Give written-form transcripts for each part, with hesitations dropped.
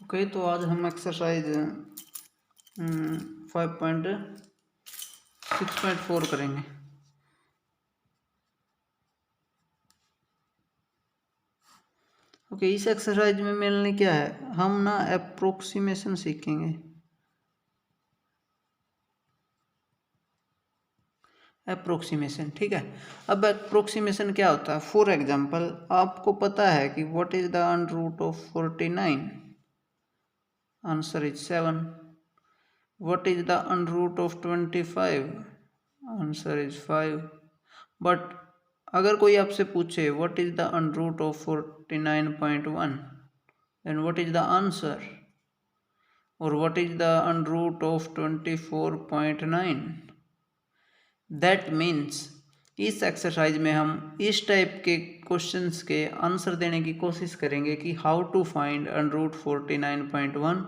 Okay, तो आज हम एक्सरसाइज 5.6.4 करेंगे। ओके, इस एक्सरसाइज में मिलने क्या है, हम ना अप्रोक्सीमेशन सीखेंगे। अप्रोक्सीमेशन, ठीक है। अब अप्रोक्सीमेशन क्या होता है? फॉर एग्जांपल, आपको पता है कि what is the under root of 49? Answer is 7। What is the under root of 25? Answer is 5। But अगर कोई आपसे पूछे what is the under root of 49.1, then what is the answer? और what is the under root of 24.9? That means इस exercise में हम इस type के क्वेश्चंस के आंसर देने की कोशिश करेंगे कि how to find under root 49.1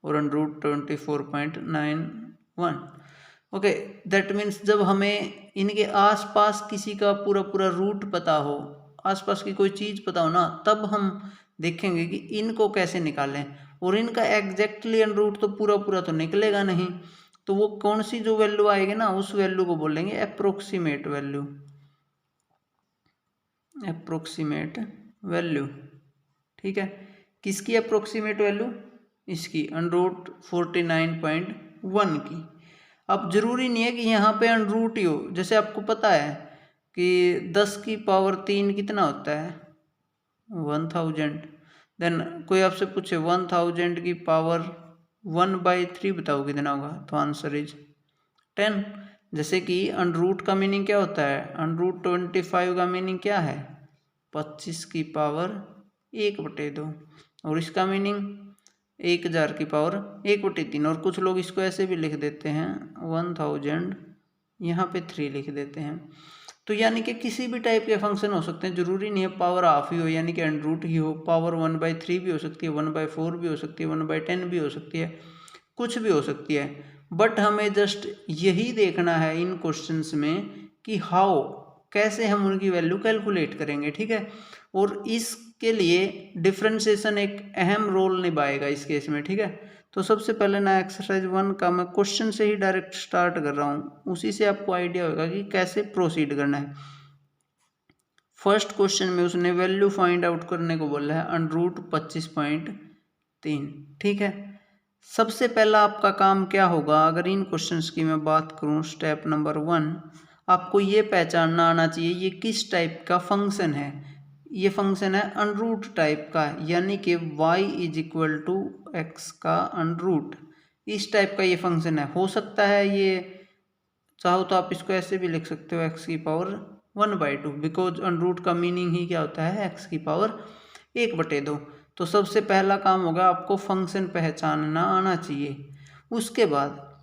और under root 24.91। Okay, that means जब हमें इनके आसपास किसी का पूरा पूरा रूट पता हो, आसपास की कोई चीज़ पता हो ना, तब हम देखेंगे कि इनको कैसे निकालें। और इनका एग्जैक्टली अंडर रूट तो पूरा पूरा तो निकलेगा नहीं, तो वो कौन सी जो वैल्यू आएगी ना, उस वैल्यू को बोलेंगे अप्रोक्सीमेट वैल्यू। अप्रोक्सीमेट वैल्यू, ठीक है। किसकी अप्रोक्सीमेट वैल्यू? इसकी, अंडर रूट 49.1 की। अब जरूरी नहीं है कि यहाँ पे अंडर रूट ही हो। जैसे आपको पता है कि 10 की पावर 3 कितना होता है? 1000। देन कोई आपसे पूछे 1000 की पावर 1/3 बताओ कितना होगा, तो आंसर इज 10। जैसे कि अंडर रूट का मीनिंग क्या होता है? अंडर रूट 25 का मीनिंग क्या है? 25 की पावर 1/2। और इसका मीनिंग 1000 की पावर 1/3। और कुछ लोग इसको ऐसे भी लिख देते हैं 1000, यहाँ पे 3 लिख देते हैं। तो यानी कि किसी भी टाइप के फंक्शन हो सकते हैं, जरूरी नहीं है पावर हाफ ही हो यानी कि अंडर रूट ही हो। पावर 1/3 भी हो सकती है, 1/4 भी हो सकती है, 1/10 भी हो सकती है, कुछ भी हो सकती है। बट हमें जस्ट यही देखना है इन क्वेश्चंस में कि हाउ, कैसे हम उनकी वैल्यू कैलकुलेट करेंगे, ठीक है। और इसके लिए डिफरेंशिएशन एक अहम रोल निभाएगा इस केस में, ठीक है। तो सबसे पहले ना एक्सरसाइज 1 का मैं क्वेश्चन से ही डायरेक्ट स्टार्ट कर रहा हूँ, उसी से आपको आइडिया होगा कि कैसे प्रोसीड करना है। फर्स्ट क्वेश्चन में उसने वैल्यू फाइंड आउट करने को बोला है अंडर रूट 25.3, ठीक है। सबसे पहला आपका काम क्या होगा, अगर इन क्वेश्चंस की मैं बात करूं, स्टेप नंबर 1, आपको ये पहचानना आना चाहिए ये किस टाइप का फंक्शन है। ये फंक्शन है अंडर रूट टाइप का, यानी कि y is equal to x का अंडर रूट, इस टाइप का ये फंक्शन है। हो सकता है ये, चाहो तो आप इसको ऐसे भी लिख सकते हो x की पावर 1/2, बिकॉज अंडर रूट का मीनिंग ही क्या होता है? x की पावर 1/2। तो सबसे पहला काम होगा आपको फंक्शन पहचानना आना चाहिए। उसके बाद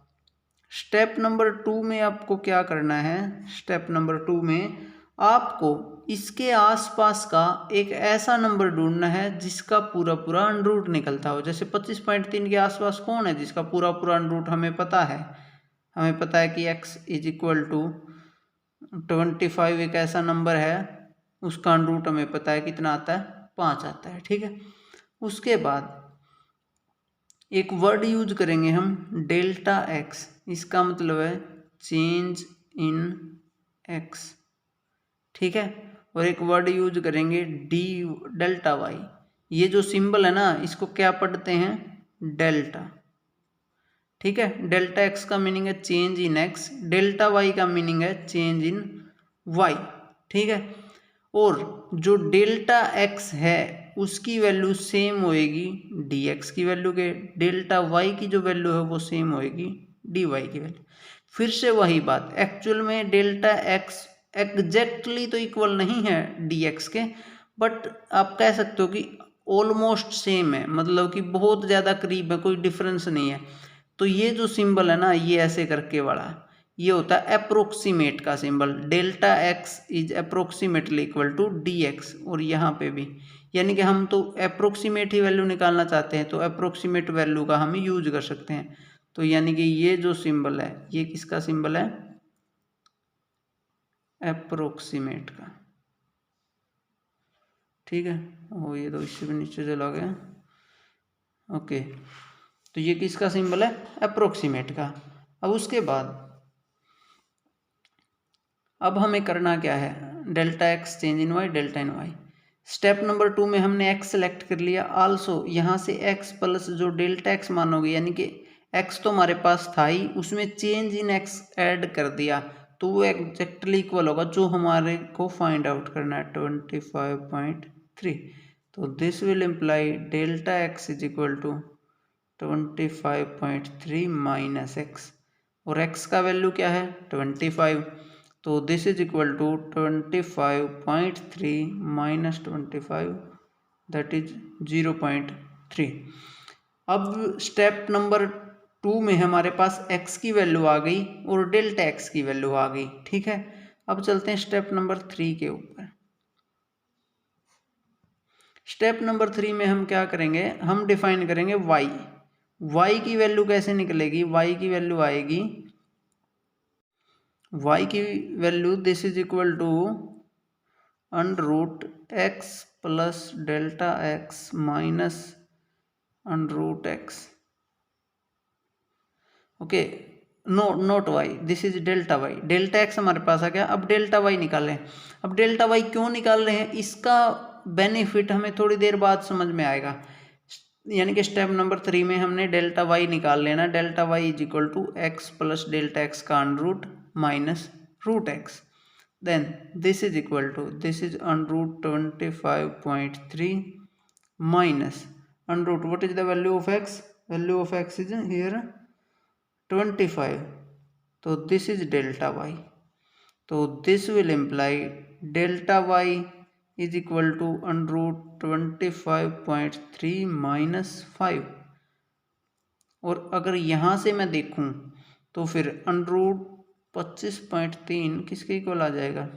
स्टेप नंबर 2 में आपको क्या करना है? स्टेप नंबर 2 में आपको इसके आसपास का एक ऐसा नंबर ढूंढना है जिसका पूरा पूरा अंडर रूट निकलता हो। जैसे 25.3 के आसपास कौन है जिसका पूरा पूरा अंडर रूट हमें पता है? हमें पता है कि x इज इक्वल टू 25 एक ऐसा नंबर है, उसका अंडर रूट हमें पता है कितना आता है? 5 आता है, ठीक है। उसके बाद एक वर्ड यूज करेंगे हम, डेल्टा एक्स। इसका मतलब है चेंज इन एक्स, ठीक है। और एक वर्ड यूज करेंगे डी डेल्टा वाई। ये जो सिंबल है ना, इसको क्या पढ़ते हैं? डेल्टा, ठीक है। डेल्टा एक्स का मीनिंग है change in x, delta y का मीनिंग है चेंज इन वाई, ठीक है। और जो डेल्टा एक्स है उसकी वैल्यू सेम होएगी डी एक्स की वैल्यू के, डेल्टा वाई की जो वैल्यू है वो सेम होएगी डी वाई की वैल्यू। फिर से वही बात, एक्चुअल में डेल्टा एक्स एग्जैक्टली तो इक्वल नहीं है डी एक्स के, बट आप कह सकते हो कि ऑलमोस्ट सेम है, मतलब कि बहुत ज़्यादा करीब है, कोई डिफरेंस नहीं है। तो ये जो सिंबल है ना, ये ऐसे करके वाला, ये होता है अप्रोक्सीमेट का symbol. Delta x is approximately equal to d x. और यहाँ पे भी, यानी कि हम तो अप्रोक्सीमेट ही वैल्यू निकालना चाहते हैं, तो अप्रोक्सीमेट वैल्यू का हम यूज कर सकते हैं। तो यानी कि ये जो सिंबल है, ये किसका सिंबल है? अप्रोक्सीमेट का, ठीक है। और ये तो इससे भी नीचे चला गया। ओके, तो ये किसका सिंबल है? अप्रोक्सीमेट का। अब उसके बाद अब हमें करना क्या है? Delta x change in y, delta in y. Step number 2 में हमने एक्स सेलेक्ट कर लिया। आल्सो यहाँ से एक्स प्लस जो डेल्टा एक्स मानोगे, यानी कि एक्स तो हमारे पास था ही, उसमें चेंज इन एक्स ऐड कर दिया तो वो एग्जैक्टली इक्वल होगा जो हमारे को फाइंड आउट करना है, 25.3। तो this will imply delta x is equal to 25.3 minus x, और एक्स का वैल्यू क्या है? 25। तो this is equal to 25.3 minus 25, that is 0.3। अब स्टेप नंबर 2 में हमारे पास x की वैल्यू आ गई और डेल्टा x की वैल्यू आ गई। ठीक है, अब चलते हैं स्टेप नंबर 3 के ऊपर। स्टेप नंबर 3 में हम क्या करेंगे? हम डिफाइन करेंगे y। y की वैल्यू कैसे निकलेगी? y की वैल्यू आएगी, y की value this is equal to under root x plus delta x minus under root x. Okay, not y, this is delta y. Delta x हमारे पास आ गया, अब डेल्टा वाई निकालें। अब डेल्टा वाई क्यों निकाल रहे हैं, इसका बेनिफिट हमें थोड़ी देर बाद समझ में आएगा। यानी कि स्टेप नंबर 3 में हमने डेल्टा वाई निकाल लेना। Delta Y is equal to X plus delta x का under root minus root X, then this is equal to, this is under root 25.3 minus under root, what is the value of x? Value of x is here 25, so this is delta y. So this will imply delta y is equal to under root 25.3 minus 5, और अगर यहाँ से मैं देखूँ तो फिर under root 25.3 किसके equal आ जाएगा?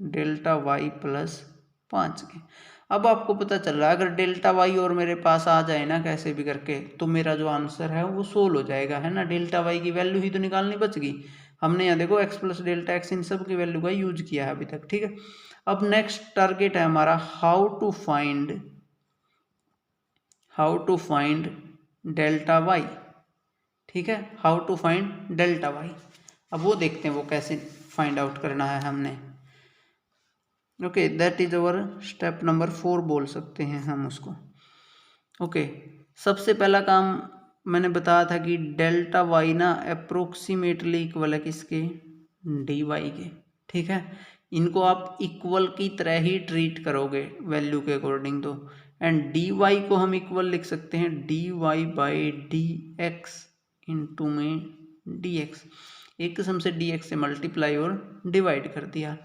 डेल्टा वाई प्लस 5 के। अब आपको पता चल रहा है अगर डेल्टा वाई और मेरे पास आ जाए ना कैसे भी करके, तो मेरा जो आंसर है वो सोल्व हो जाएगा, है ना। डेल्टा वाई की वैल्यू ही तो निकालनी बच गई। हमने यहाँ देखो एक्स प्लस डेल्टा एक्स इन सब की वैल्यू का यूज किया है अभी तक। ठीक है, अब नेक्स्ट टारगेट है हमारा how to find delta y. ठीक है, how to find delta Y. अब वो देखते हैं वो कैसे फाइंड आउट करना है हमने। Okay, that is our step number 4 बोल सकते हैं हम उसको। ओके, सबसे पहला काम मैंने बताया था कि डेल्टा वाई ना अप्रोक्सीमेटली इक्वल है किसके? डी वाई के। ठीक है, इनको आप इक्वल की तरह ही ट्रीट करोगे वैल्यू के अकॉर्डिंग। तो एंड डी वाई को हम इक्वल लिख सकते हैं D Y by D x into में डी एक्स। एक किस्म से डी एक्स से मल्टीप्लाई और डिवाइड कर दिया।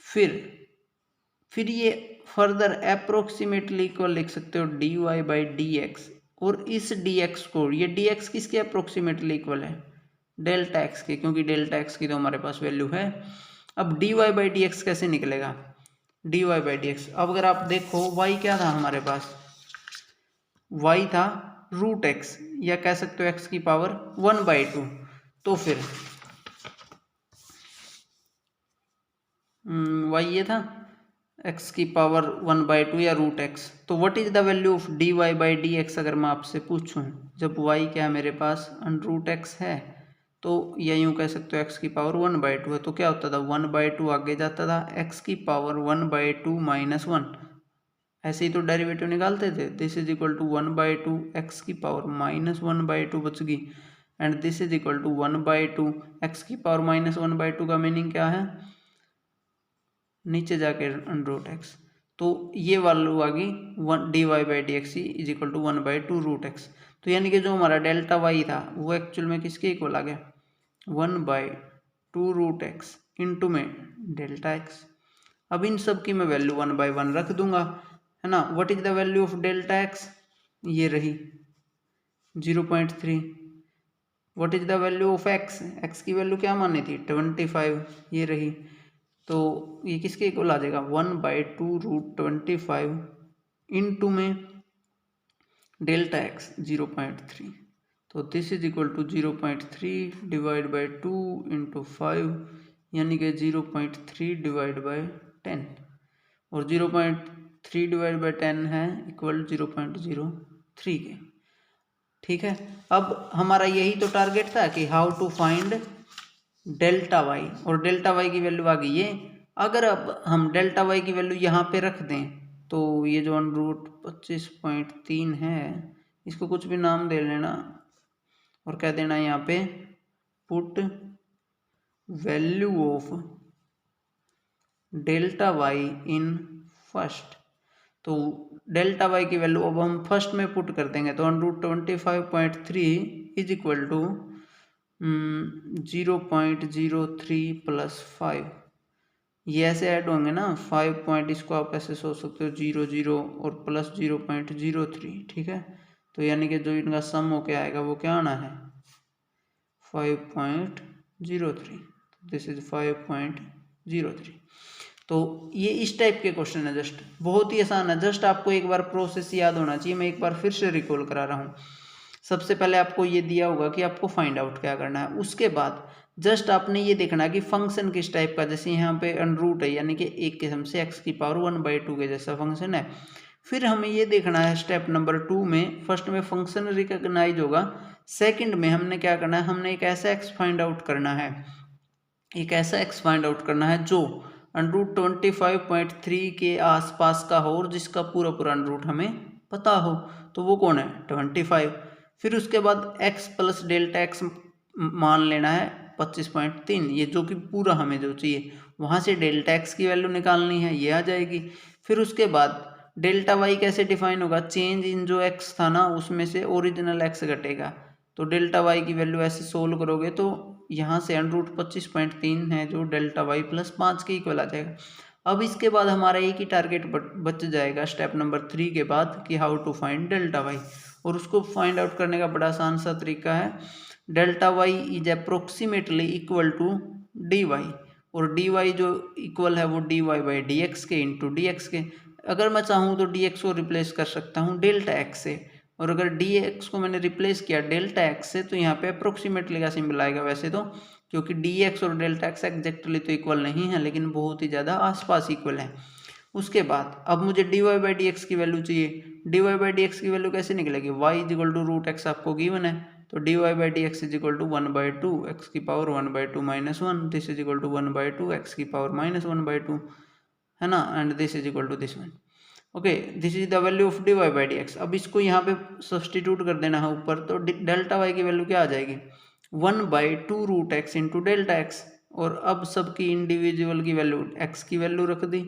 फिर ये फर्दर अप्रोक्सीमेटली इक्वल लिख सकते हो d Y by D x, और इस डी एक्स को, ये डी एक्स किसके अप्रोक्सीमेटली इक्वल है? डेल्टा एक्स के, क्योंकि डेल्टा एक्स की तो हमारे पास वैल्यू है। अब D Y by D x कैसे निकलेगा? D Y by D x, अब अगर आप देखो वाई क्या था हमारे पास? वाई था रूट एक्स, या कह सकते हो एक्स की पावर 1/2। तो फिर वाई ये था एक्स की पावर 1/2 या रूट एक्स। तो what is the value of d Y by D x अगर मैं आपसे पूछूं, जब वाई क्या है मेरे पास अंडर रूट एक्स है, तो या यूँ कह सकते हो एक्स की पावर 1/2 है, तो क्या होता था 1/2 आगे जाता था, एक्स की पावर 1/2 माइनस 1, ऐसे ही तो डेरिवेटिव निकालते थे। This is equal to 1/2 x की पावर माइनस 1/2 बच गई, and this is equal to 1/2 x की पावर माइनस 1/2 का मीनिंग क्या है? नीचे जाके अंडर रूट एक्स। तो ये वैल्यू आ गई d Y by D x is equal to 1/2 root x. तो यानी कि जो हमारा डेल्टा वाई था वो एक्चुअल में किसके इक्वल आ गया? 1/2 रूट एक्स इंटू में डेल्टा एक्स। अब इन सब की मैं वैल्यू 1/1 रख दूंगा, है ना। What is the value of delta x? ये रही 0.3। What is the value of x? X की वैल्यू क्या मानी थी? 25, ये रही। तो ये किसके इक्वल आ जाएगा? 1/2 रूट 25 इंटू में डेल्टा एक्स 0.3। तो this is equal to 0.3 divide by 2 into 5, यानी कि 0.3 डिवाइड बाई 10, और 0.3 डिवाइड बाई 10 है इक्वल 0.03 के। ठीक है। अब हमारा यही तो टारगेट था कि how to find delta y, और डेल्टा वाई की वैल्यू आ गई ये। अगर अब हम डेल्टा वाई की वैल्यू यहाँ पे रख दें तो ये जो √25.3 है इसको कुछ भी नाम दे लेना और कह देना यहाँ पे put value of delta Y in first. तो डेल्टा वाई की वैल्यू अब हम फर्स्ट में पुट कर देंगे तो √25.3 इज इक्वल टू 0.03 + 5, ये ऐसे ऐड होंगे ना 5 पॉइंट, इसको आप ऐसे सोच सकते हो 0 और प्लस 0.03, ठीक है। तो यानी कि जो इनका सम होके आएगा वो क्या आना है 5.03, दिस इज 5.03। तो ये इस टाइप के क्वेश्चन है, जस्ट बहुत ही आसान है। जस्ट आपको एक बार प्रोसेस याद होना चाहिए, मैं एक बार फिर से रिकॉल करा रहा हूँ। सबसे पहले आपको ये दिया होगा कि आपको फाइंड आउट क्या करना है, उसके बाद जस्ट आपने ये देखना कि फंक्शन किस टाइप का, जैसे यहाँ पे √ है यानी कि एक किस्म से x⁻1/2 के जैसा फंक्शन है। फिर हमें ये देखना है स्टेप नंबर 2 में, फर्स्ट में फंक्शन रिकॉग्नाइज होगा, सेकंड में हमने क्या करना है, हमने एक ऐसा x फाइंड आउट करना है, एक ऐसा x फाइंड आउट करना है जो √25.3 के आसपास का हो और जिसका पूरा √ हमें पता हो, तो वो कौन है 25। फिर उसके बाद x + डेल्टा x मान लेना है 25.3, ये जो कि पूरा हमें जो चाहिए, वहाँ से डेल्टा x की वैल्यू निकालनी है, ये आ जाएगी। फिर उसके बाद डेल्टा y कैसे डिफाइन होगा, चेंज इन जो x था ना उसमें से ओरिजिनल x घटेगा, तो डेल्टा y की वैल्यू ऐसे सोल्व करोगे तो यहाँ से √25.3 है जो डेल्टा y + 5 के इक्वल आ जाएगा। अब इसके बाद हमारा एक ही टारगेट बच जाएगा स्टेप नंबर 3 के बाद कि how to find delta y, और उसको फाइंड आउट करने का बड़ा आसान सा तरीका है, delta y is approximately equal to dy, और dy जो इक्वल है वो dy/dx के इंटू dx के। अगर मैं चाहूँ तो dx को रिप्लेस कर सकता हूँ डेल्टा x से, और अगर dx को मैंने रिप्लेस किया डेल्टा x से तो यहाँ पे अप्रोक्सीमेटली का सिंबल आएगा वैसे तो, क्योंकि dx और डेल्टा x एग्जैक्टली तो इक्वल नहीं है लेकिन बहुत ही ज़्यादा आसपास इक्वल है। उसके बाद अब मुझे dy/dx की वैल्यू चाहिए, dy/dx की वैल्यू कैसे निकलेगी, y = √x आपको गिवन है, तो dy/dx = 1/2 x⁻1/2 - 1, this is equal to 1/2 x⁻−1/2 है ना, and this is equal to this one. Okay, this is the value of dy/dx। अब इसको यहाँ पे सब्सटीट्यूट कर देना है ऊपर, तो डेल्टा y की वैल्यू क्या आ जाएगी 1/2 √x इंटू डेल्टा x, और अब सबकी इंडिविजुअल की वैल्यू x की वैल्यू रख दी,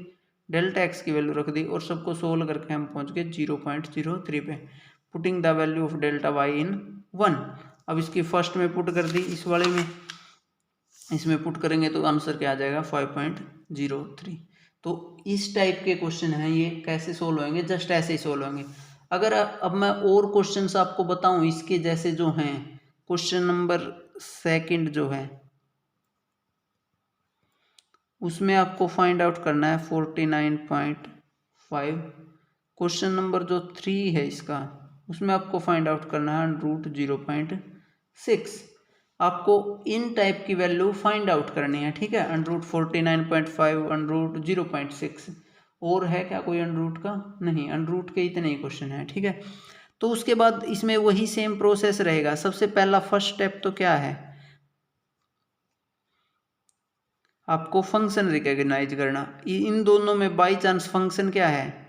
डेल्टा x की वैल्यू रख दी, और सबको सोल्व करके हम पहुँच गए 0.03 पे, putting the value of delta y इन 1। अब इसकी फर्स्ट में पुट कर दी, इस वाले में, इसमें पुट करेंगे तो आंसर क्या आ जाएगा 5.03। तो इस टाइप के क्वेश्चन हैं, ये कैसे सोल्व होंगे, जस्ट ऐसे ही सोल्व होंगे। अगर अब मैं और क्वेश्चंस आपको बताऊं इसके जैसे जो हैं, क्वेश्चन नंबर 2 जो है उसमें आपको फाइंड आउट करना है 49.5। क्वेश्चन नंबर जो 3 है इसका, उसमें आपको फाइंड आउट करना है √0.6। आपको इन टाइप की वैल्यू फाइंड आउट करनी है, ठीक है, √49.5, √0.6, और है क्या कोई √ का, नहीं, √ के इतने ही क्वेश्चन है, ठीक है। तो उसके बाद इसमें वही सेम प्रोसेस रहेगा। सबसे पहला फर्स्ट स्टेप तो क्या है, आपको फंक्शन रिकॉग्नाइज करना। इन दोनों में बाय चांस फंक्शन क्या है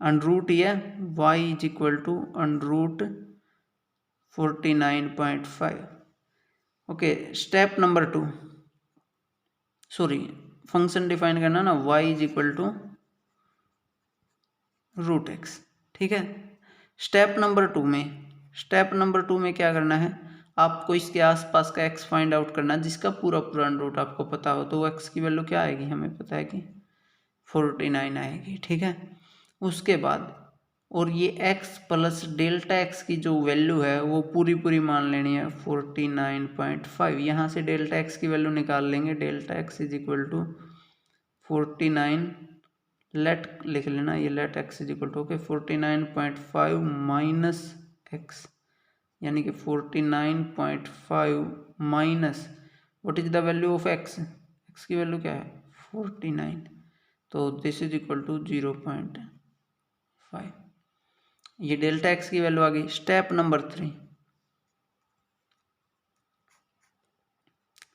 √ ही है, y = √49.5। Okay, step number 2, sorry function define करना ना, y = √x, ठीक है। स्टेप नंबर 2 में क्या करना है, आपको इसके आसपास का x फाइंड आउट करना जिसका पूरा √ आपको पता हो, तो x की वैल्यू क्या आएगी, हमें पता है कि 49 आएगी, ठीक है। उसके बाद और ये x + डेल्टा x की जो वैल्यू है वो पूरी मान लेनी है 49.5। यहाँ से डेल्टा x की वैल्यू निकाल लेंगे, डेल्टा x = 49, लेट लिख लेना, ये let x okay 49.5 minus x, यानी कि 49.5 minus what is the value of x, x की वैल्यू क्या है 49, तो दिस इज इक्वल टू 0.5, ये डेल्टा x की वैल्यू आ गई। Step number 3,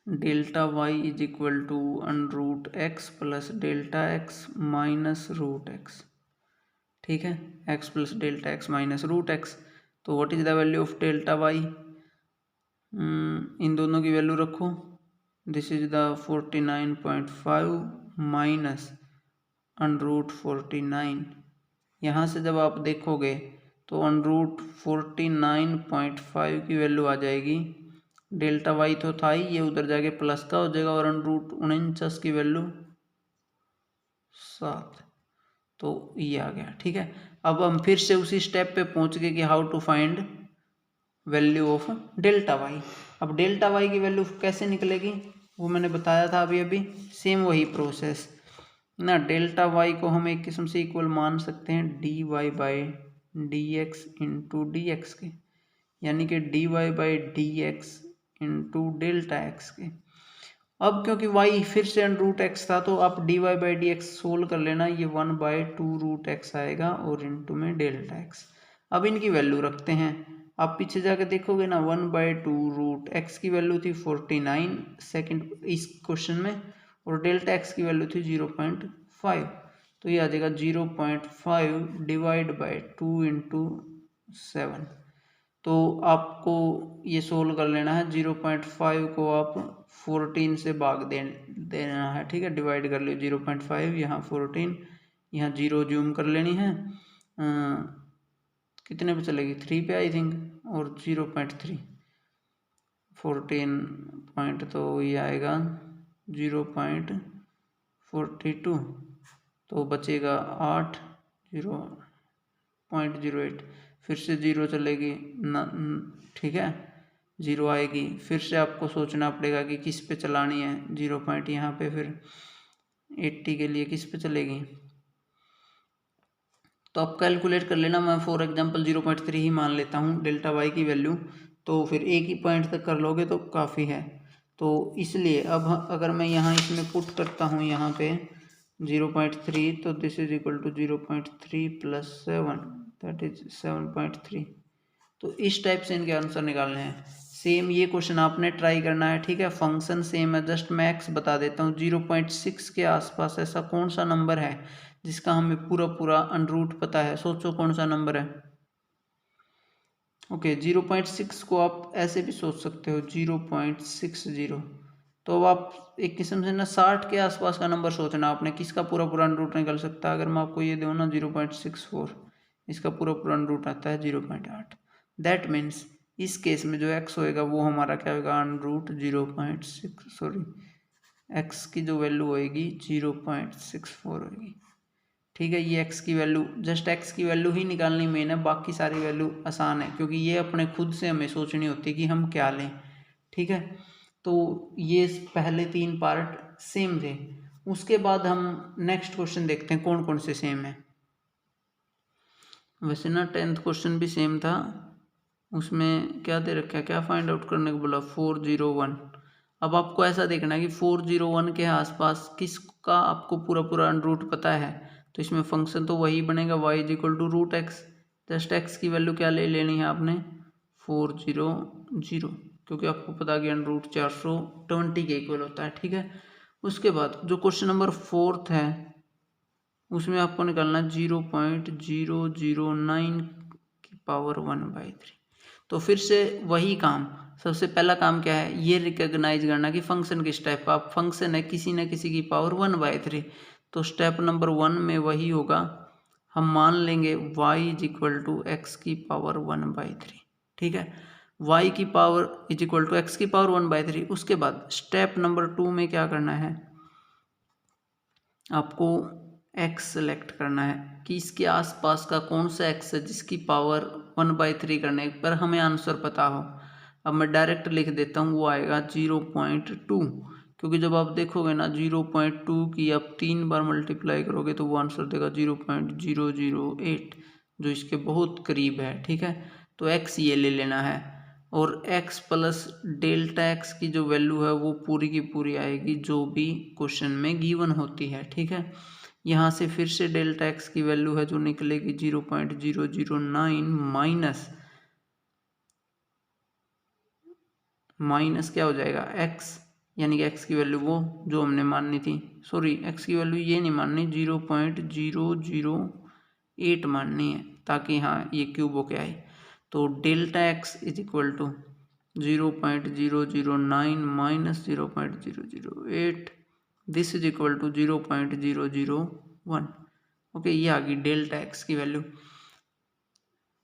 delta Y is equal to under root x plus delta x minus root X, ठीक है, X plus delta x minus root x. तो what is the value of delta Y, इन दोनों की value रखो, this is the 49.5 minus √49। यहाँ से जब आप देखोगे तो √49.5 की वैल्यू आ जाएगी, डेल्टा वाई तो था ही, ये उधर जाके प्लस का हो जाएगा, और √49 की वैल्यू 7, तो ये आ गया, ठीक है। अब हम फिर से उसी स्टेप पे पहुंच गए कि how to find value of delta Y. अब डेल्टा वाई की वैल्यू कैसे निकलेगी वो मैंने बताया था अभी सेम वही प्रोसेस ना। डेल्टा वाई को हम एक किस्म से इक्वल मान सकते हैं D Y by D x into D X के, यानी कि D Y by D x into delta x के। अब क्योंकि y फिर से √x था तो आप dy by D x solve कर लेना, ये 1/2 √x आएगा और इंटू में डेल्टा x। अब इनकी वैल्यू रखते हैं, आप पीछे जाके देखोगे ना 1/2 √x की वैल्यू थी 49 सेकंड इस क्वेश्चन में, और डेल्टा x की वैल्यू थी 0.5, तो ये आ जाएगा 0.5 डिवाइड बाई 2 इंटू 7। तो आपको ये सोल्व कर लेना है, 0.5 को आप 14 से भाग देना है, ठीक है, डिवाइड कर लियो 0.5, यहाँ 14, यहाँ 0 जूम कर लेनी है, कितने पे चलेगी 3 पे आई थिंक, और 0.3 14 पॉइंट, तो ये आएगा 0.42, तो बचेगा 8 0.08, फिर से 0 चलेगी ना, ठीक है 0 आएगी, फिर से आपको सोचना पड़ेगा कि किस पे चलानी है 0 पॉइंट, यहाँ पे फिर 80 के लिए किस पे चलेगी, तो आप कैलकुलेट कर लेना। मैं फॉर एग्जांपल 0.3 ही मान लेता हूँ डेल्टा वाई की वैल्यू, तो फिर एक ही पॉइंट तक कर लोगे तो काफ़ी है, तो इसलिए अब अगर मैं यहाँ इसमें पुट करता हूँ यहाँ पे 0.3, तो this is equal to 0.3 plus 7 that is 7.3। तो इस टाइप से इनके आंसर निकालने हैं। सेम ये क्वेश्चन आपने ट्राई करना है, ठीक है, फंक्शन सेम है, जस्ट मैं एक्स बता देता हूँ। 0.6 के आसपास ऐसा कौन सा नंबर है जिसका हमें पूरा अंडर पता है, सोचो कौन सा नंबर है। ओके 0.6 को आप ऐसे भी सोच सकते हो 0.60, तो अब आप एक किस्म से ना 60 के आसपास का नंबर सोचना आपने, किसका पूरा अंडर निकल सकता है। अगर मैं आपको ये दूँ ना 0.64, इसका पूरा अंडर आता है 0.8, दैट मीन्स इस केस में जो x होएगा वो हमारा क्या होगा √0.6, सॉरी x की जो वैल्यू होएगी 0.64 होएगी, ठीक है। ये x की वैल्यू, जस्ट x की वैल्यू ही निकालनी मेन है, बाकी सारी वैल्यू आसान है क्योंकि ये अपने खुद से हमें सोचनी होती है कि हम क्या लें, ठीक है। तो ये पहले 3 पार्ट सेम थे, उसके बाद हम नेक्स्ट क्वेश्चन देखते हैं कौन कौन से सेम है। वैसे ना 10th क्वेश्चन भी सेम था, उसमें क्या दे रखा है, क्या फाइंड आउट करने को बोला 401। अब आपको ऐसा देखना है कि 401 के आसपास किसका आपको पूरा अंडर पता है, तो इसमें फंक्शन तो वही बनेगा y is equal to √x, just x की वैल्यू क्या ले लेनी है आपने 400, क्योंकि आपको पता है कि अंडर 420 के इक्वल होता है, ठीक है। उसके बाद जो क्वेश्चन नंबर 4 है उसमें आपको निकालना 0.009 की पावर 1/3। तो फिर से वही काम, सबसे पहला काम क्या है, ये रिकॉग्नाइज करना कि फंक्शन किस टाइप का, आप फंक्शन है किसी न किसी की पावर 1/3, तो स्टेप नंबर 1 में वही होगा, हम मान लेंगे y is equal to X की पावर 1/3, ठीक है, y की power is equal to X की पावर 1/3। उसके बाद स्टेप नंबर 2 में क्या करना है, आपको x सेलेक्ट करना है कि इसके आसपास का कौन सा x है जिसकी पावर 1/3 करने पर हमें आंसर पता हो। अब मैं डायरेक्ट लिख देता हूँ, वो आएगा 0.2, क्योंकि जब आप देखोगे ना 0.2 की आप 3 बार मल्टीप्लाई करोगे तो वो आंसर देगा 0.008, जो इसके बहुत करीब है, ठीक है। तो x ये ले लेना है, और x प्लस डेल्टा x की जो वैल्यू है वो पूरी की पूरी आएगी जो भी क्वेश्चन में गिवन होती है, ठीक है। यहाँ से फिर से डेल्टा x की वैल्यू है जो निकलेगी 0.009 माइनस क्या हो जाएगा x, यानी कि एक्स की वैल्यू वो जो हमने माननी थी, सॉरी एक्स की वैल्यू ये नहीं माननी, 0.008 माननी है, ताकि हाँ ये क्यूब होके आए। तो delta x is equal to 0.009 minus 0.008, this is equal to 0.001। Okay, ये आ गई डेल्टा एक्स की वैल्यू।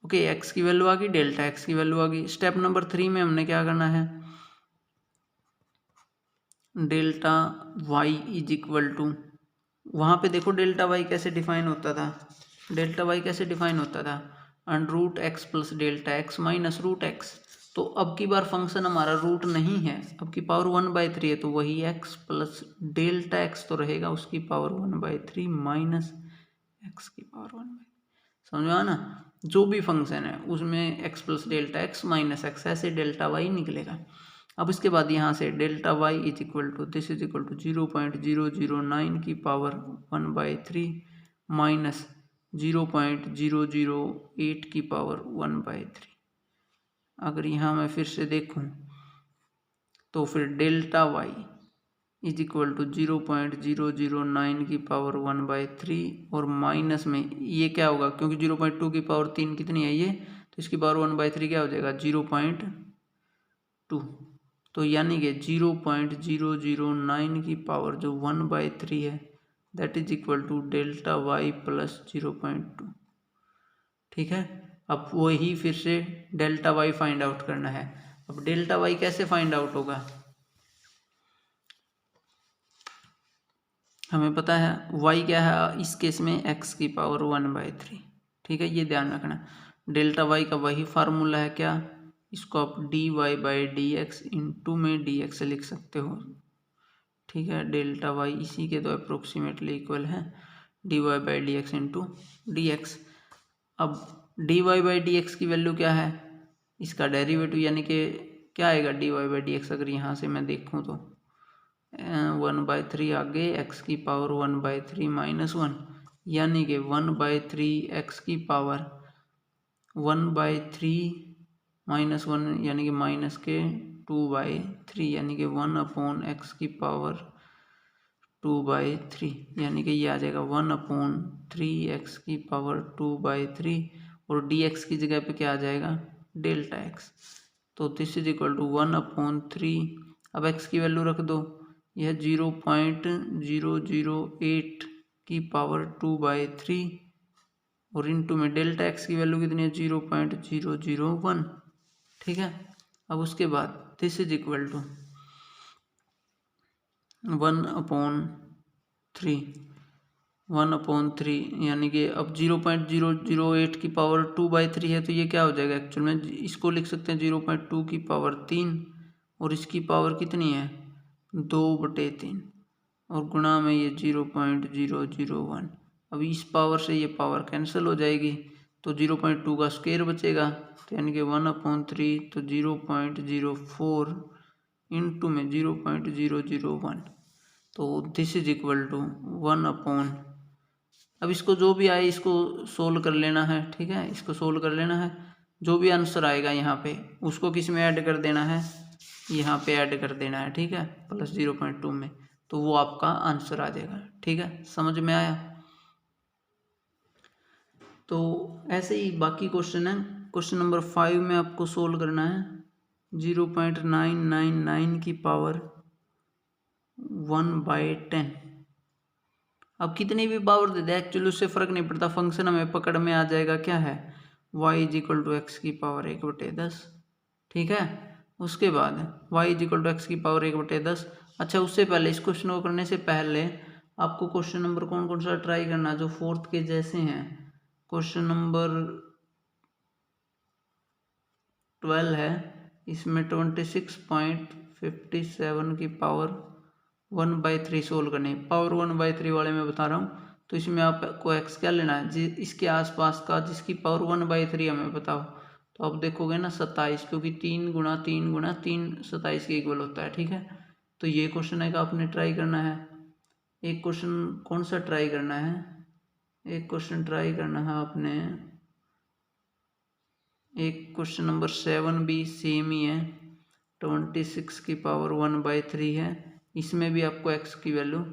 ओके, एक्स की वैल्यू आ गई, डेल्टा एक्स की वैल्यू आ गई। स्टेप नंबर 3 में हमने क्या करना है, delta Y is equal to, वहाँ पे देखो डेल्टा वाई कैसे डिफाइन होता था, डेल्टा वाई कैसे डिफाइन होता था, √x plus delta x minus √x। तो अब की बार फंक्शन हमारा रूट नहीं है, अब की पावर 1/3 है, तो वही x प्लस डेल्टा एक्स तो रहेगा, उसकी पावर 1/3 माइनस एक्स की पावर 1/3। समझ में आना, जो भी फंक्शन है उसमें x plus delta x minus X, ऐसे डेल्टा वाई निकलेगा। अब इसके बाद यहाँ से delta Y is equal to, this is equal to 0.009 की पावर 1/3 माइनस 0.008 की पावर 1/3। अगर यहाँ मैं फिर से देखूँ तो फिर delta Y is equal to 0.009 की पावर 1/3 और माइनस में ये क्या होगा, क्योंकि 0.2 की पावर 3 कितनी है ये, तो इसकी पावर 1/3 क्या हो जाएगा 0.2। तो यानी कि 0.009 की पावर जो 1/3 है, that is equal to delta Y plus 0.2। ठीक है, अब वही फिर से डेल्टा वाई फाइंड आउट करना है। अब डेल्टा वाई कैसे फाइंड आउट होगा, हमें पता है y क्या है इस केस में, x की पावर 1/3। ठीक है, ये ध्यान रखना, डेल्टा y का वही फार्मूला है क्या, इसको आप dy/dx इंटू में dx लिख सकते हो। ठीक है, डेल्टा y इसी के तो अप्रोक्सीमेटली इक्वल है dy/dx इंटू dx। अब dy/dx की वैल्यू क्या है, इसका डेरिवेटिव यानी कि क्या आएगा dy/dx, अगर यहाँ से मैं देखूँ तो 1/3 आगे x की पावर 1/3 माइनस 1, यानी कि 1/3 x की पावर 1/3 माइनस 1 यानी कि माइनस के 2/3, यानी कि 1/x की पावर 2/3, यानी कि ये आ जाएगा 1/3x की पावर 2/3 और dx की जगह पे क्या आ जाएगा डेल्टा x। तो दिस इज इक्वल टू 1/3, अब x की वैल्यू रख दो, यह 0.008 की पावर 2/3 और इंटू में डेल्टा एक्स की वैल्यू कितनी है 0.001। ठीक है, अब उसके बाद दिस इज इक्वल टू 1/3 यानी कि अब 0.008 की पावर 2/3 है, तो ये क्या हो जाएगा एक्चुअल में, इसको लिख सकते हैं 0.2 की पावर 3 और इसकी पावर कितनी है 2/3 और गुणा में ये 0.001। अब इस पावर से ये पावर कैंसिल हो जाएगी, तो 0.2 का स्क्वायर बचेगा, तो यानी कि 1/3 तो 0.04 इंटू में 0.001, तो दिस इज इक्वल टू 1/, अब इसको जो भी आए इसको सोल्व कर लेना है। ठीक है, इसको सोल्व कर लेना है, जो भी आंसर आएगा यहाँ पे उसको किस में ऐड कर देना है, यहाँ पे ऐड कर देना है। ठीक है, प्लस 0.2 में, तो वो आपका आंसर आ जाएगा। ठीक है, समझ में आया। तो ऐसे ही बाकी क्वेश्चन है, क्वेश्चन नंबर 5 में आपको सोल्व करना है 0.999 की पावर 1/10। अब कितनी भी पावर दे दे एक्चुअली उससे फ़र्क नहीं पड़ता, फंक्शन हमें पकड़ में आ जाएगा क्या है y is equal to X की पावर 1/10। ठीक है, उसके बाद y is equal to X की पावर 1/10। अच्छा, उससे पहले इस क्वेश्चन को करने से पहले आपको क्वेश्चन नंबर कौन कौन सा ट्राई करना है जो 4th के जैसे हैं। क्वेश्चन नंबर 12 है, इसमें 26.57 की पावर 1/3 सोल्व करनी है। पावर 1/3 वाले में बता रहा हूँ, तो इसमें आपको एक्स क्या लेना है जी, इसके आसपास का जिसकी पावर 1/3 हमें बताओ। तो आप देखोगे ना 27, क्योंकि 3 गुणा 3 गुणा 3 27 के इक्वल होता है। ठीक है, तो ये क्वेश्चन है कि आपने ट्राई करना है। एक क्वेश्चन कौन सा ट्राई करना है, एक क्वेश्चन ट्राई करना है आपने, एक क्वेश्चन नंबर 7 भी सेम ही है, 26 की पावर 1/3 है। इसमें भी आपको x की वैल्यू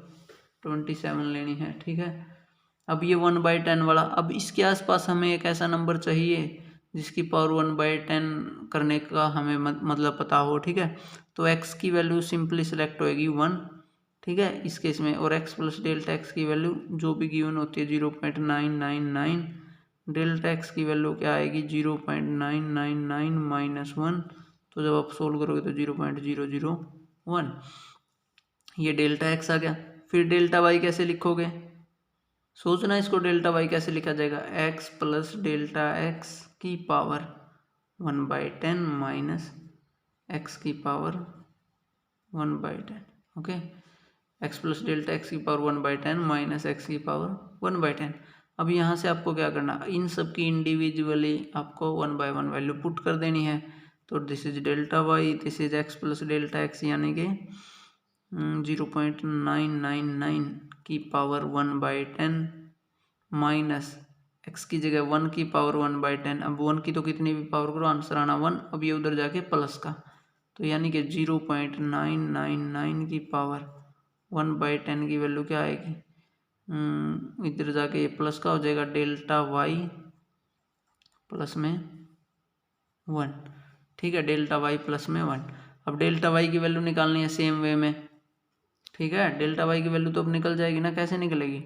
27 लेनी है, ठीक है। अब ये 1/10 वाला, अब इसके आसपास हमें एक ऐसा नंबर चाहिए जिसकी पावर 1/10 करने का हमें मतलब पता हो, ठीक है। तो x की वैल्यू सिंपली सिलेक्ट होएगी 1, ठीक है, इस केस में। और x प्लस डेल्टा x की वैल्यू जो भी गिवन होती है 0.999, डेल्टा x की वैल्यू क्या आएगी 0.999 माइनस 1। तो जब आप सोल्व करोगे तो 0.001, ये डेल्टा x आ गया। फिर डेल्टा y कैसे लिखोगे, सोचना इसको, डेल्टा y कैसे लिखा जाएगा, x प्लस डेल्टा x की पावर 1/10 माइनस x की power 1/10, okay. x plus delta x की पावर 1/10 माइनस x की पावर 1/10। अब यहाँ से आपको क्या करना, इन सब की इंडिविजुअली आपको 1 by 1 वैल्यू पुट कर देनी है। तो this is delta Y, this is x plus delta x, यानी कि 0.999 की पावर 1/10 माइनस x की जगह 1 की पावर 1/10। अब 1 की तो कितनी भी पावर करो आंसर आना 1। अब ये उधर जाके प्लस का, तो यानी कि 0.999 की पावर 1/10 की वैल्यू क्या आएगी, इधर जाके ये प्लस का हो जाएगा, डेल्टा वाई प्लस में 1, ठीक है, डेल्टा वाई प्लस में 1। अब डेल्टा वाई की वैल्यू निकालनी है सेम वे में, ठीक है। डेल्टा वाई की वैल्यू तो अब निकल जाएगी ना, कैसे निकलेगी,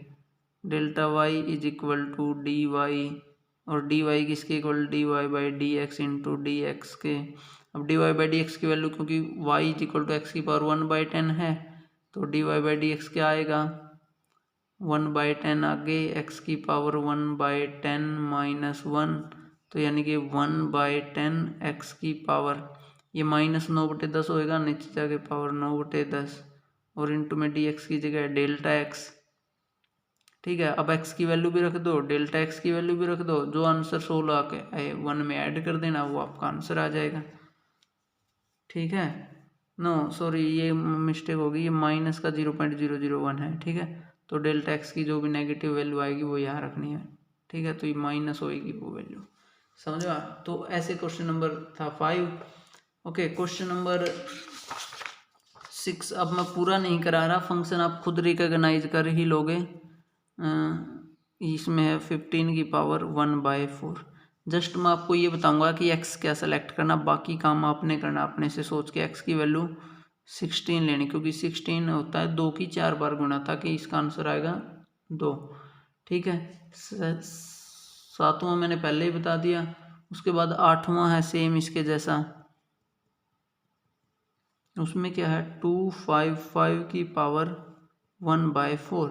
delta Y is equal to D Y, और डी वाई किसके इक्वल, D Y by D x into D X के। अब D Y by D x की वैल्यू, क्योंकि Y is equal to X की पावर 1/10 है, तो D Y by D X क्या आएगा 1/10, आगे x की पावर 1/10 माइनस 1, तो यानी कि 1/10 x की पावर, ये माइनस 9/10 होएगा, नीचे जाके पावर 9/10, और इंटू में dx की जगह डेल्टा x, ठीक है। अब x की वैल्यू भी रख दो, डेल्टा x की वैल्यू भी रख दो, जो आंसर 16 आके 1 में ऐड कर देना, वो आपका आंसर आ जाएगा, ठीक है। नो सॉरी, ये मिस्टेक होगी, ये माइनस का 0.001 है, ठीक है। तो डेल्टा एक्स की जो भी नेगेटिव वैल्यू आएगी वो यहाँ रखनी है, ठीक है। तो ये माइनस होएगी वो वैल्यू, समझा। तो ऐसे क्वेश्चन नंबर था 5, ओके। क्वेश्चन नंबर 6 अब मैं पूरा नहीं करा रहा, फंक्शन आप खुद रिकॉग्नाइज कर ही लोगे। इसमें है 15 की पावर 1/4। जस्ट मैं आपको ये बताऊंगा कि x क्या सेलेक्ट करना, बाकी काम आपने करना अपने से सोच के। x की वैल्यू 16 लेनी, क्योंकि 16 होता है 2 की 4 बार गुना, ताकि इसका आंसर आएगा 2, ठीक है। 7वां मैंने पहले ही बता दिया। उसके बाद 8वां है सेम इसके जैसा, उसमें क्या है 255 की पावर 1/4।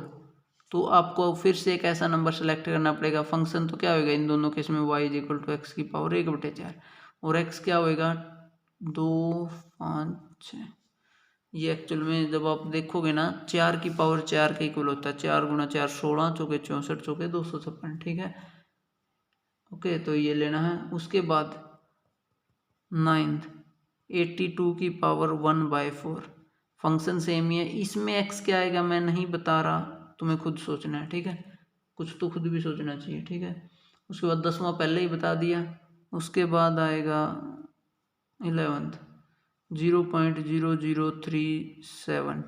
तो आपको फिर से एक ऐसा नंबर सेलेक्ट करना पड़ेगा। फंक्शन तो क्या होगा इन दोनों केस में, y is equal to X की पावर 1/4, और x क्या होएगा 2, 5, 6। ये एक्चुअल में जब आप देखोगे ना 4 की पावर 4 के इक्वल होता है, 4 गुना 4 16, चौके 64, चौके 256, ठीक है, ओके। तो ये लेना है। उसके बाद 9th 82 की पावर 1/4, फंक्शन सेम ही है। इसमें x क्या आएगा मैं नहीं बता रहा, तुम्हें खुद सोचना है, ठीक है, कुछ तो खुद भी सोचना चाहिए, ठीक है। उसके बाद 10वां पहले ही बता दिया। उसके बाद आएगा 11th 0.0037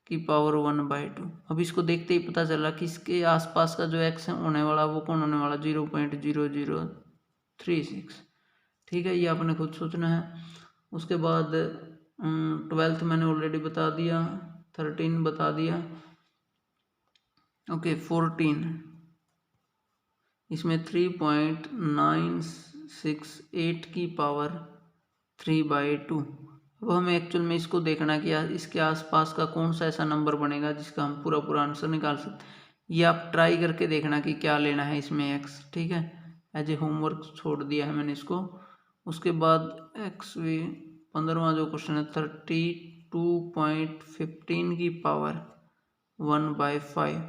की पावर 1/2। अब इसको देखते ही पता चला कि इसके आसपास का जो x होने वाला वो कौन होने वाला 0.0036, ठीक है, ये आपने खुद सोचना है। उसके बाद 12th मैंने ऑलरेडी बता दिया, 13 बता दिया, ओके। 14 इसमें 3.968 की पावर 3/2। अब हमें एक्चुअल में इसको देखना कि इसके आसपास का कौन सा ऐसा नंबर बनेगा जिसका हम पूरा आंसर निकाल सकते। ये आप ट्राई करके देखना कि क्या लेना है इसमें x, ठीक है, एज ए होमवर्क छोड़ दिया है मैंने इसको। उसके बाद x भी 15वां जो क्वेश्चन है 32.15 की पावर 1/5।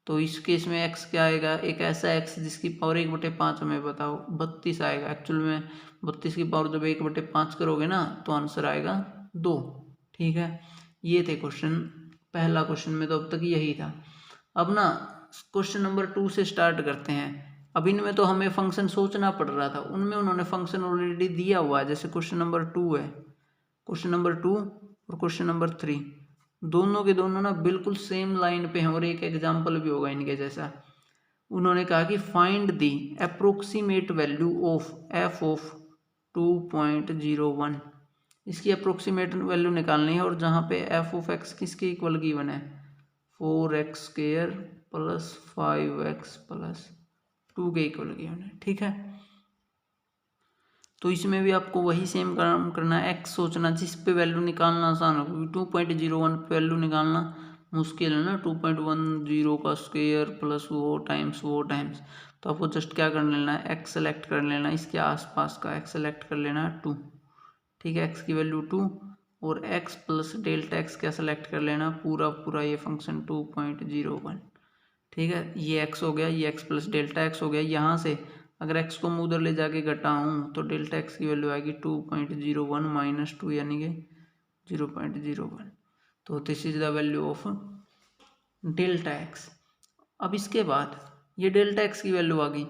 तो इस केस में x क्या आएगा, एक ऐसा x जिसकी पावर 1/5 हमें बताओ 32 आएगा। एक्चुअल में 32 की पावर जब 1/5 करोगे ना तो आंसर आएगा 2, ठीक है। ये थे क्वेश्चन, पहला क्वेश्चन में तो अब तक यही था। अब ना क्वेश्चन नंबर 2 से स्टार्ट करते हैं। अब इनमें तो हमें फंक्शन सोचना पड़ रहा था, उनमें उन्होंने फंक्शन ऑलरेडी दिया हुआ है। जैसे क्वेश्चन नंबर 2 है, क्वेश्चन नंबर 2 और क्वेश्चन नंबर 3 दोनों के दोनों ना बिल्कुल सेम लाइन पे हैं, और एक एग्जाम्पल भी होगा इनके जैसा। उन्होंने कहा कि find the approximate value of F of 2.01। इसकी अप्रोक्सीमेट वैल्यू निकालनी है, और जहाँ पे एफ ऑफ एक्स किसके इक्वल गिवन है, 4x² प्लस 5x प्लस 2 के इक्वल गिवन है। ठीक है, तो इसमें भी आपको वही सेम काम करना है, एक्स सोचना जिस पे वैल्यू निकालना आसान हो, क्योंकि 2.01 पे वैल्यू निकालना मुश्किल है ना, 2.10 का स्क्वायर प्लस वो टाइम्स तो आपको जस्ट क्या कर लेना है, एक्स सेलेक्ट कर लेना है, इसके आसपास का एक्स सेलेक्ट कर लेना है 2। ठीक है, एक्स की वैल्यू 2 और एक्स प्लस डेल्टा एक्स क्या सेलेक्ट कर लेना, पूरा ये फंक्शन 2.01। ठीक है, ये एक्स हो गया, ये एक्स प्लस डेल्टा एक्स हो गया। यहाँ से अगर एक्स को मैं उधर ले जाके घटाऊँ तो डेल्टा एक्स की वैल्यू आएगी 2.01 माइनस 2 यानी कि 0.01। तो this is the value of delta X. अब इसके बाद ये डेल्टा एक्स की वैल्यू आ गई।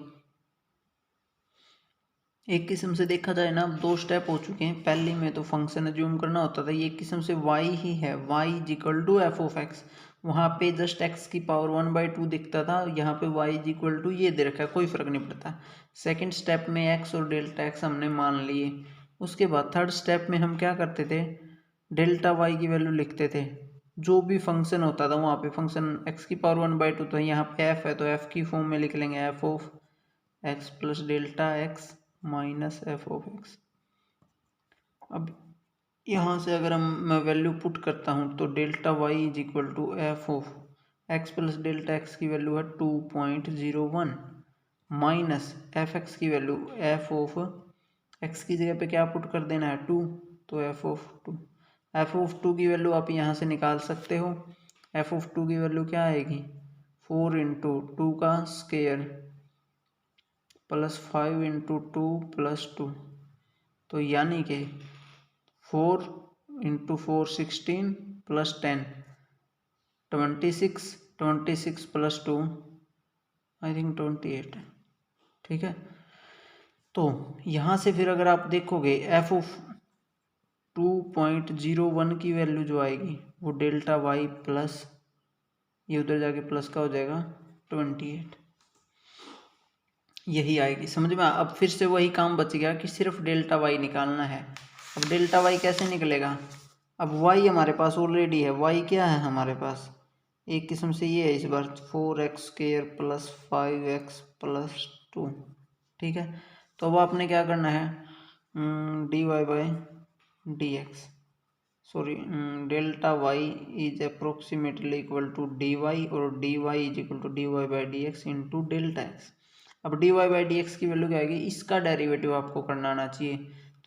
एक किस्म से देखा जाए ना, अब 2 स्टेप हो चुके हैं। पहले में तो फंक्शन एज्यूम करना होता था, ये एक किस्म से y ही है, y is equal to F of X. वहाँ पे जस्ट x की पावर 1/2 दिखता था, यहाँ पे y इज इक्वल टू ये दे रखा है, कोई फर्क नहीं पड़ता। सेकंड स्टेप में x और डेल्टा x हमने मान लिए। उसके बाद थर्ड स्टेप में हम क्या करते थे, डेल्टा y की वैल्यू लिखते थे। जो भी फंक्शन होता था वहाँ पे फंक्शन x की पावर 1/2 था, यहाँ पे f है तो f की फॉर्म में लिख लेंगे F of X plus delta x minus F of x. अब यहाँ से अगर मैं वैल्यू पुट करता हूँ तो delta Y is equal to F of X plus delta X की वैल्यू है 2.01 माइनस एफ एक्स की वैल्यू एफ ऑफ एक्स की जगह पे क्या पुट कर देना है 2, तो एफ ऑफ 2 की वैल्यू आप यहाँ से निकाल सकते हो। एफ ऑफ 2 की वैल्यू क्या आएगी, 4 इंटू 2 का स्क्वायर प्लस 5 इंटू 2 प्लस 2, तो यानी कि 4 into 4 16 plus 10 26 plus 2 I think 28 है। ठीक है, तो यहाँ से फिर अगर आप देखोगे एफ ऑफ 2.01 की वैल्यू जो आएगी वो डेल्टा वाई प्लस ये उधर जाके प्लस का हो जाएगा 28, यही आएगी समझ में। अब फिर से वही काम बच गया कि सिर्फ डेल्टा वाई निकालना है। अब डेल्टा वाई कैसे निकलेगा, अब वाई हमारे पास ऑलरेडी है, वाई क्या है हमारे पास, एक किस्म से ये है इस बार 4x² प्लस 5x प्लस 2। ठीक है, तो अब आपने क्या करना है, dy/dx sorry delta Y is approximately equal to dy और dy is equal to dy/dx into delta X. अब dy/dx की वैल्यू क्या आएगी, इसका डेरिवेटिव आपको करना आना चाहिए,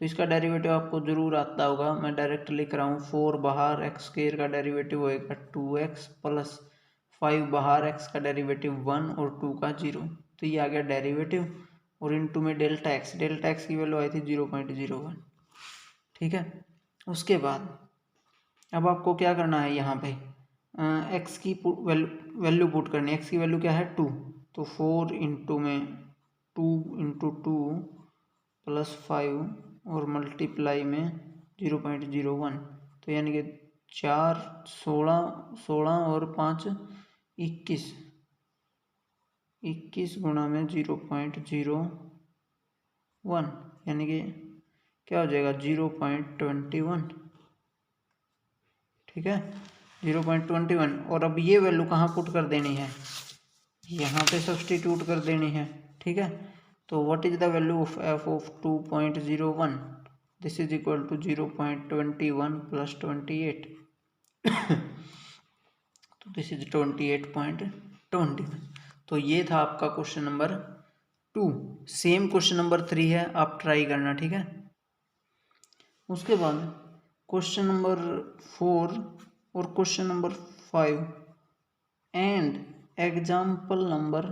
तो इसका डेरिवेटिव आपको जरूर आता होगा। मैं डायरेक्ट लिख रहा हूँ, 4 बाहर x² का डेरिवेटिव होएगा 2x प्लस 5 बाहर x का डेरिवेटिव 1 और 2 का 0, तो ये आ गया डेरिवेटिव और इनटू में डेल्टा एक्स की वैल्यू आई थी 0.01। ठीक है, उसके बाद अब आपको क्या करना है, यहाँ पे x की वैल्यू पुट करनी है। x की वैल्यू क्या है 2, तो 4 इंटू में 2 इंटू 2 प्लस 5 और मल्टीप्लाई में 0.01, तो यानी कि 4 16 और 5 21 गुणा में 0.01 यानी कि क्या हो जाएगा 0.21। ठीक है, 0.21। और अब ये वैल्यू कहाँ पुट कर देनी है, यहाँ पे सब्सटीट्यूट कर देनी है। ठीक है, तो what is the value of F of 2.01, this is equal to 0.21 plus 28 तो दिस इज 28.21। तो ये था आपका question number 2। Same question number 3 है, आप ट्राई करना। ठीक है, उसके बाद क्वेश्चन नंबर 4 और question number 5 and example number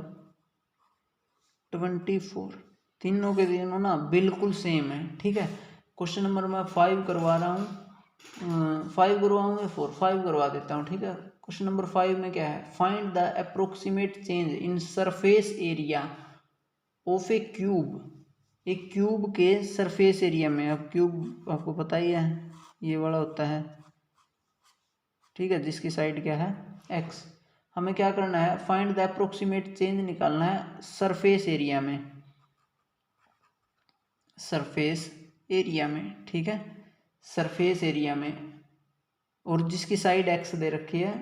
24, तीनों के तीनों ना बिल्कुल सेम है। ठीक है, क्वेश्चन नंबर मैं 5 करवा रहा हूँ, 5 करवाऊँ या 4, 5 करवा देता हूँ। ठीक है, क्वेश्चन नंबर 5 में क्या है, find the approximate change in surface area of A cube, एक क्यूब के सरफेस एरिया में। अब क्यूब आपको पता ही है ये वाला होता है, ठीक है, जिसकी साइड क्या है एक्स। हमें क्या करना है, फाइंड द अप्रोक्सीमेट चेंज निकालना है सरफेस एरिया में, सरफेस एरिया में, ठीक है, सरफेस एरिया में, और जिसकी साइड एक्स दे रखी है,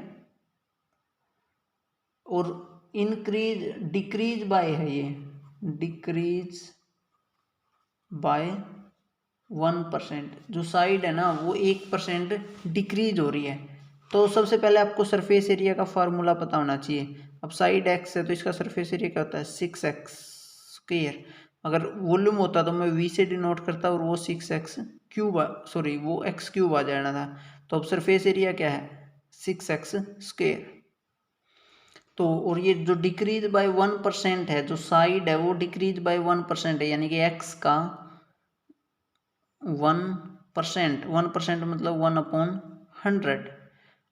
और इंक्रीज डिक्रीज बाय है, ये डिक्रीज बाय 1%, जो साइड है ना वो 1% डिक्रीज हो रही है। तो सबसे पहले आपको सरफेस एरिया का फार्मूला पता होना चाहिए। अब साइड एक्स है तो इसका सरफेस एरिया क्या होता है 6x²। अगर वॉल्यूम होता तो मैं v से डिनोट करता और वो 6x³ सॉरी वो x³ आ जाना था। तो अब सरफेस एरिया क्या है 6x²। तो और ये जो डिक्रीज बाय 1% है, जो साइड है वो डिक्रीज बाय 1% है, यानी कि x का 1% मतलब 1/100।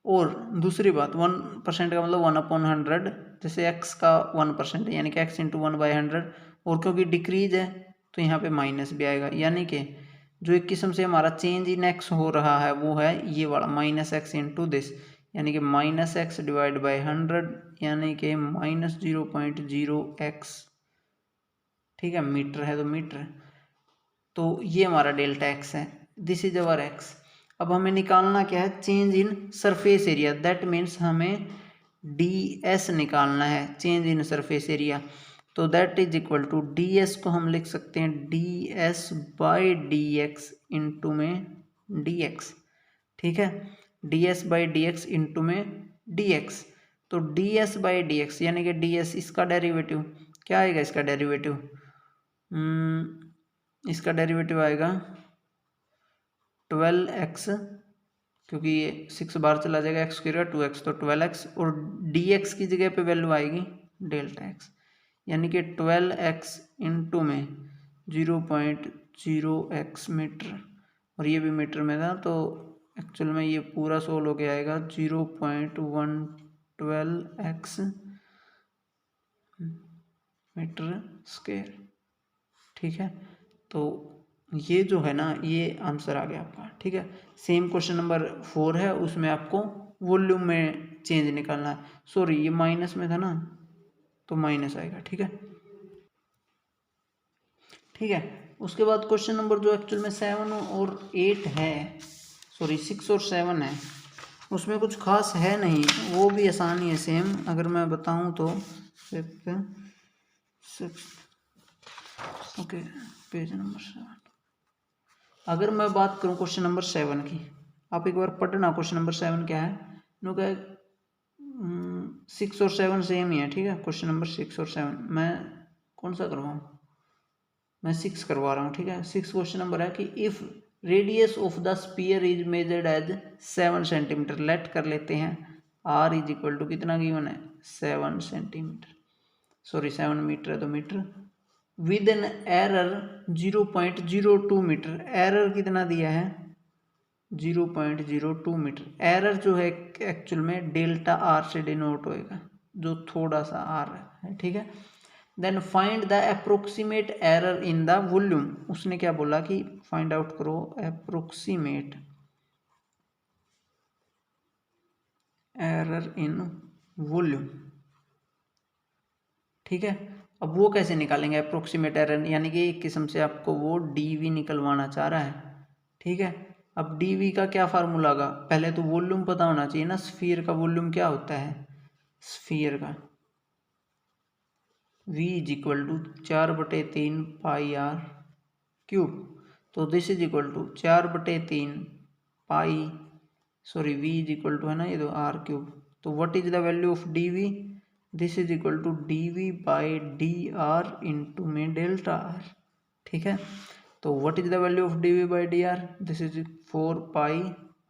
और दूसरी बात 1% का मतलब 1/100, जैसे x का 1% है यानी कि x इंटू 1/100, और क्योंकि डिक्रीज है तो यहाँ पे माइनस भी आएगा, यानी कि जो एक किस्म से हमारा चेंज इन x हो रहा है वो है ये वाला -x इंटू दिस, यानी कि -x डिवाइड बाई 100, यानी कि -0.0x, ठीक है, मीटर है तो मीटर। तो ये हमारा डेल्टा एक्स है, दिस इज अवर एक्स। अब हमें निकालना क्या है change in surface area, that means हमें डी एस निकालना है, चेंज इन सरफेस एरिया। तो that is equal to D S को हम लिख सकते हैं D S by D x into में डी एक्स, ठीक है, D S by D x into में डी एक्स। तो D S by D X यानी कि डी एस, इसका डेरिवेटिव क्या आएगा, इसका डेरिवेटिव इसका डेरिवेटिव आएगा 12x, क्योंकि ये 6 बार चला जाएगा x स्क्वायर 2x, तो 12x, और dx की जगह पे वैल्यू आएगी डेल्टा x, यानी कि 12x इंटू में 0.0x मीटर, और ये भी मीटर में था तो एक्चुअल में ये पूरा सोल्व होके आएगा 0.112x मीटर स्क्वायर, ठीक है। तो ये जो है ना ये आंसर आ गया आपका, ठीक है। सेम क्वेश्चन नंबर 4 है, उसमें आपको वॉल्यूम में चेंज निकालना है। सॉरी ये माइनस में था ना तो माइनस आएगा, ठीक है, ठीक है। उसके बाद क्वेश्चन नंबर जो एक्चुअल में 7 और 8 है, सॉरी 6 और 7 है, उसमें कुछ खास है नहीं, वो भी आसान ही है सेम। अगर मैं बताऊं तो 6 ओके, पेज नंबर 7। अगर मैं बात करूं क्वेश्चन नंबर 7 की, आप एक बार पढ़ना क्वेश्चन नंबर 7 क्या है। नो क्या 6 और 7 सेम ही है, ठीक है। क्वेश्चन नंबर 6 और 7 मैं कौन सा करवाऊँ, मैं 6 करवा रहा हूँ, ठीक है। 6 क्वेश्चन नंबर है कि if radius of the sphere is measured as 7 centimetre, let कर लेते हैं आर इज इक्वल टू कितना गिवन है 7 सेंटीमीटर, सॉरी 7 मीटर है तो metre, with an error 0.02 metre, error कितना दिया है 0.02 मीटर। एरर जो है एक्चुअल में डेल्टा आर से डिनोट होएगा, जो थोड़ा सा आर है, ठीक है। Then find the approximate error in the volume, उसने क्या बोला कि फाइंड आउट करो अप्रोक्सीमेट एरर इन वॉल्यूम, ठीक है। अब वो कैसे निकालेंगे अप्रोक्सीमेट एरर, यानी कि एक किस्म से आपको वो डीवी निकलवाना चाह रहा है, ठीक है। अब डीवी का क्या फार्मूला होगा, पहले तो वॉल्यूम पता होना चाहिए ना, स्फीयर का वॉल्यूम क्या होता है, स्फीयर का v is equal to 4/3 pi R cube, तो this is equal to 4/3 pi, sorry v is equal to है ना ये तो आर क्यूब, तो what is the value of D V, this is equal to D V by D R into में delta R, ठीक है। तो what is the value of D V by D R, this is 4 pi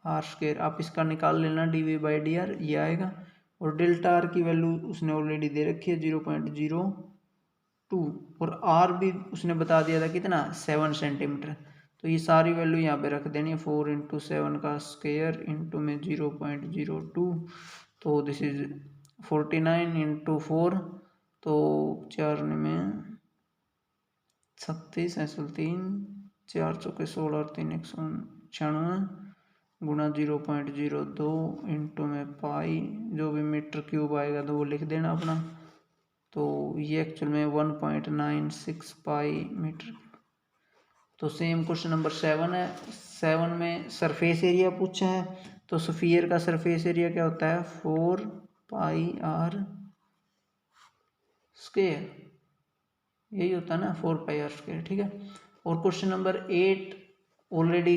R square, आप इसका निकाल लेना D V by D R, ये आएगा। और डेल्टा आर की वैल्यू उसने ऑलरेडी दे रखी है 0.02, और आर भी उसने बता दिया था कितना 7 सेंटीमीटर, तो ये सारी वैल्यू यहाँ पे रख देनी है 4 इंटू 7 का स्क्वायर इंटू में 0.02, तो दिस इज 49 इंटू 4, तो 4 में 36 ऐसल 3 4 चौके 16 और 3 196 गुणा 0.02 इंटू में पाई, जो भी मीटर क्यूब आएगा तो वो लिख देना अपना। तो ये एक्चुअल में 1.96 पाई मीटर। तो सेम क्वेश्चन नंबर 7 है। 7 में सरफेस एरिया पूछा है, तो स्फीयर का सरफेस एरिया क्या होता है 4 पाई आर स्क्वायर, यही होता है ना 4 पाई आर स्क्वायर, ठीक है। और क्वेश्चन नंबर 8 ऑलरेडी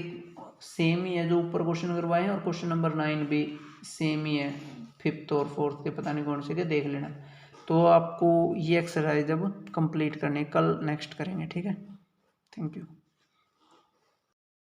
सेम ही है जो ऊपर क्वेश्चन करवाए हैं, और क्वेश्चन नंबर 9 भी सेम ही है, 5th और 4th के पता नहीं कौन से के, देख लेना। तो आपको ये एक्सरसाइज अब कंप्लीट करनी है, कल नेक्स्ट करेंगे, ठीक है। Thank you.